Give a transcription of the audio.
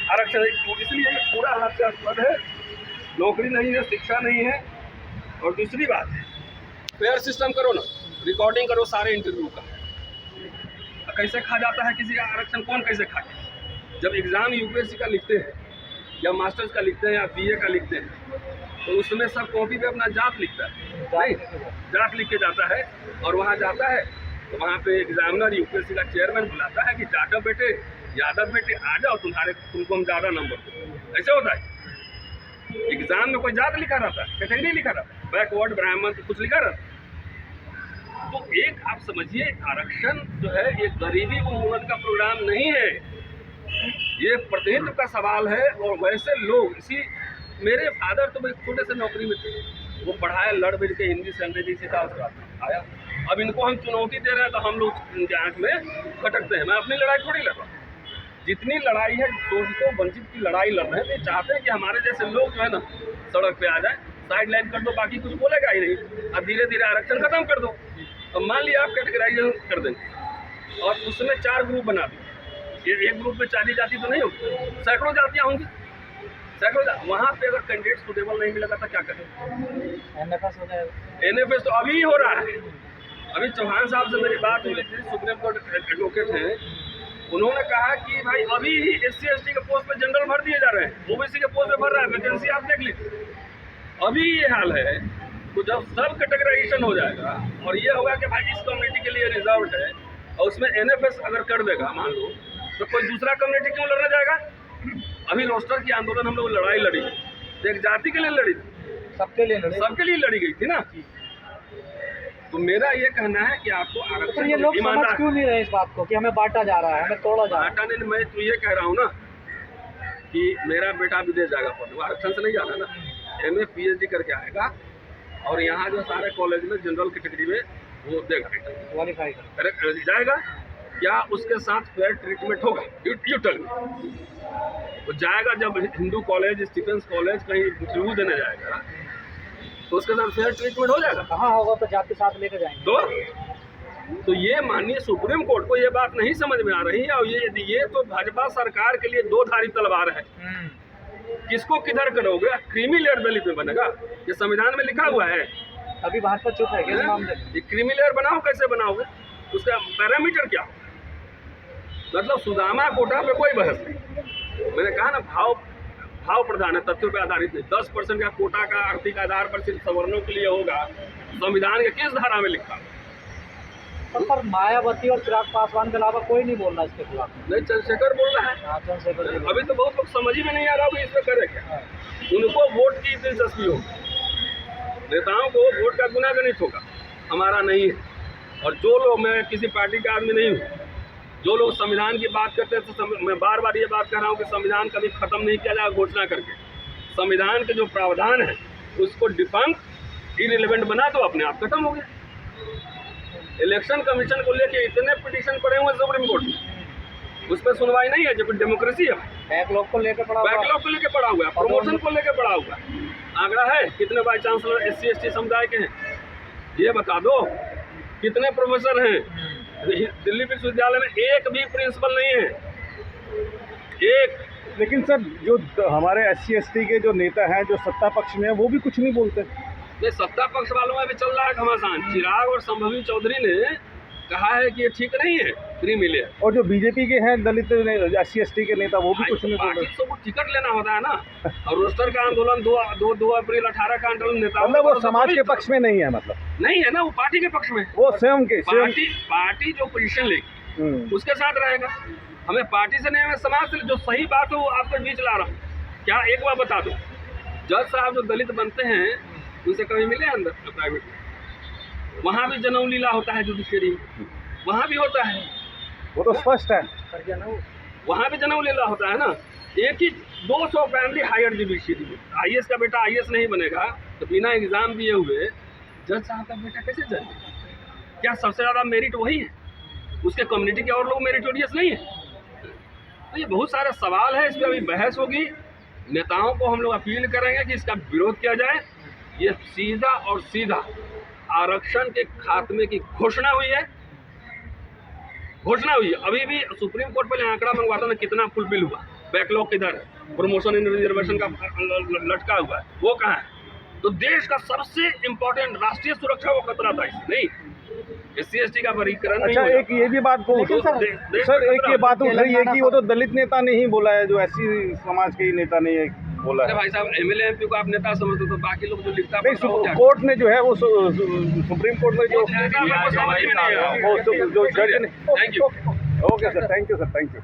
आरक्षण, इसलिए ये पूरा हास्यास्पद है। नौकरी नहीं है, शिक्षा नहीं है। और दूसरी बात है, फेयर सिस्टम करो ना, रिकॉर्डिंग करो सारे इंटरव्यू का। कैसे खा जाता है किसी का आरक्षण, कौन कैसे खाए? जब एग्ज़ाम यूपीएससी का लिखते हैं या मास्टर्स का लिखते हैं या बीए का लिखते हैं, तो उसमें सब कॉपी पे अपना जात लिखता है, नहीं जात लिख के जाता है। और वहाँ जाता है तो वहाँ पे एग्जामिनर यूपीएससी का चेयरमैन बुलाता है कि जाटव बेटे, यादव बेटे आ जाओ, तुमको हम ज़्यादा नंबर दो। ऐसे होता है। एग्जाम में कोई जात लिखा रहता है, कैटेगरी लिखा रहता है, बैकवर्ड, ब्राह्मण, तो कुछ लिखा रहता है। तो एक आप समझिए, आरक्षण जो है ये गरीबी उन्मूलन का प्रोग्राम नहीं है, ये प्रतिनिधित्व का सवाल है। और वैसे लोग, इसी मेरे फादर तो छोटे से नौकरी में थे, वो पढ़ाया, लड़ भिड़ के हिंदी से अंग्रेजी सीखा, उसके बाद आया। अब इनको हम चुनौती दे रहे हैं तो हम लोग इनके आँख में खटकते हैं। मैं अपनी लड़ाई थोड़ी लड़ रहा हूँ, जितनी लड़ाई है शोषितों वंचित की लड़ाई लड़ रहे हैं। ये चाहते हैं कि हमारे जैसे लोग जो है ना सड़क पे आ जाए, साइड लाइन कर दो, बाकी कुछ बोलेगा ही नहीं। अब धीरे धीरे आरक्षण खत्म कर दो। अब मान लिया आप कैटेगराइजेशन कर देंगे और उसमें 4 ग्रुप बना दें, ये एक ग्रुप में 40 जाति तो नहीं होगी, सैकड़ों जातियाँ होंगी, सैकड़ों। वहाँ पे अगर कैंडिडेट सुटेबल नहीं मिलेगा तो क्या करें? एनएफएस तो अभी हो रहा है। अभी चौहान साहब से मेरी बात हुई थी, सुप्रीम कोर्ट एडवोकेट हैं, उन्होंने कहा कि भाई अभी ही SC ST के पोस्ट पे जनरल भर दिए जा रहे हैं, OBC के पोस्ट पे भर रहा है, वैकेंसी आप देख लीजिए। अभी ये हाल है। तो जब सब कैटेगराइजेशन हो जाएगा और ये होगा कि भाई इस कम्युनिटी के लिए रिजर्व्ड है और उसमें NFS अगर कर देगा मान लो, तो कोई दूसरा कम्युनिटी क्यों लड़ने जाएगा? अभी रोस्टर की आंदोलन हम लोग लड़ाई लड़ी, एक जाति के लिए लड़ी थी, सबके लिए लड़ी गई थी ना। तो मेरा ये कहना है कि आपको आरक्षण, ये लोग समझ क्यों नहीं रहे इस बात को कि हमें बांटा जा रहा है, हमें तोड़ा जा रहा है? बांटा नहीं, मैं तो ये कह रहा हूँ ना कि मेरा बेटा विदेश जाएगा पढ़ने, आरक्षण से नहीं जाना ना, MA PhD करके आएगा और यहाँ जो सारे कॉलेज में जनरल कैटेगरी में वो देगा, क्वालिफाई जाएगा। क्या उसके साथ फेयर ट्रीटमेंट होगा? You tell me. वो जाएगा जब हिंदू कॉलेज, स्टीफेंस कॉलेज कहीं इंटरव्यू देने जाएगा तो उसके साथ फेयर ट्रीटमेंट हो जाएगा? कहाँ होगा? तो जाति साथ लेकर जाएंगे। तो ये माननीय सुप्रीम कोर्ट को ये बात नहीं समझ में आ रही है। और ये तो भाजपा सरकार के लिए दो धारी तलवार है। किसको किधर करोगे? क्रीमी लेयर दलित में बनेगा, ये संविधान में लिखा हुआ है। अभी भाजपा चुप है इस मामले में। ये क्रीमी लेयर बनाओ, कैसे बनाओगे? उसका पैरामीटर क्या? मतलब सुदामा कोटा पे कोई बहस नहीं। मैंने कहा ना, भाव प्रधान है, तथ्यों पे आधारित है। 10% का कोटा का आर्थिक आधार पर सिर्फ सवर्णों के लिए होगा, संविधान के किस धारा में लिखा? पर मायावती और चिराग पासवान के अलावा कोई नहीं बोल रहा इसके खिलाफ। नहीं, चंद्रशेखर बोल रहा है। चंद्रशेखर अभी तो बहुत लोग समझ ही में नहीं आ रहा इसमें करे क्या। उनको वोट की दिलचस्पी हो, नेताओं को वोट का गुनागणित होगा, हमारा नहीं है। और जो लोग, मैं किसी पार्टी का आदमी नहीं हूँ, जो लोग संविधान की बात करते हैं, तो मैं बार बार ये बात कर रहा हूँ कि संविधान कभी खत्म नहीं किया जाएगा घोषणा करके। संविधान के जो प्रावधान है उसको डिफंक, इररिलेवेंट बना तो अपने आप खत्म हो गया। इलेक्शन कमीशन को लेके इतने पिटीशन पड़े हुए सुप्रीम कोर्ट में, उस पर सुनवाई नहीं है, जब डेमोक्रेसी है। बैकलॉग को लेकर पड़ा हुआ है, प्रमोशन को लेकर पड़ा हुआ है। आंकड़ा है कितने वाइस चांसलर SC ST समुदाय के हैं, ये बता दो। कितने प्रोफेसर हैं? दिल्ली विश्वविद्यालय में एक भी प्रिंसिपल नहीं है, एक। लेकिन सर, जो हमारे SC ST के जो नेता हैं, जो सत्ता पक्ष में है, वो भी कुछ नहीं बोलते। ये सत्ता पक्ष वालों में भी चल रहा है घमासान। चिराग और संभवी चौधरी ने कहा है कि ये ठीक नहीं है क्रीमी लेयर। और जो बीजेपी के हैं दलित SC ST के नेता, वो भी कुछ नहीं बोल रहे। तो टिकट लेना होता है ना। और रोस्टर का आंदोलन 2 अप्रैल 18 का आंदोलन नेता, मतलब वो समाज के पक्ष में नहीं है, मतलब नहीं है ना, वो पार्टी के पक्ष में, वो स्वयं के पार्टी जो पोजीशन लेगी उसके साथ रहेगा। हमें पार्टी से नहीं, हमें समाज से। जो सही बात हो वो आपके बीच ला रहा हूँ। क्या एक बार बता दो, जज साहब जो दलित बनते हैं उनसे कभी मिले अंदर प्राइवेट में? वहाँ भी जनेऊ लीला होता है जुडिशरी में, वहाँ भी होता है, वो तो स्पष्ट है। वहाँ भी जनेऊ लीला होता है ना। एक ही 200 फैमिली हायर जुडिशरी में, IAS का बेटा IAS नहीं बनेगा तो बिना एग्जाम दिए हुए जज साहब का बेटा कैसे जज? क्या सबसे ज़्यादा मेरिट वही है? उसके कम्युनिटी के और लोग मेरिटोरियस नहीं है? तो ये बहुत सारे सवाल है, इस पर अभी बहस होगी। नेताओं को हम लोग अपील करेंगे कि इसका विरोध किया जाए। ये सीधा और सीधा आरक्षण के खात्मे की घोषणा हुई है, अभी भी सुप्रीम कोर्ट पहले आंकड़ा मंगवाता ना कितना फुलफिल हुआ। बैकलॉग किधर है, प्रमोशन इन रिजर्वेशन का लटका हुआ है, वो कहाँ है? तो देश का सबसे इम्पोर्टेंट राष्ट्रीय सुरक्षा को खतरा था इसमें, नहीं SC/ST का वर्गीकरण नहीं अच्छा, हुआ। एक ये भी बात बोल लेकिन सर, सर एक ये बात उठ रही है कि वो तो दलित नेता ने ही बोला है, जो SC समाज के ही नेता ने ये बोला अरे है। भाई साहब, MLA MP को आप नेता समझते तो बाकी लोग जो लिखता नहीं, पढ़ता वो क्या कोर्ट ने जो है वो सुप्रीम कोर्ट में जो नेता मेरे को समझ में नहीं आया। जो जज ने। Thank you. Okay sir, thank you sir, thank you.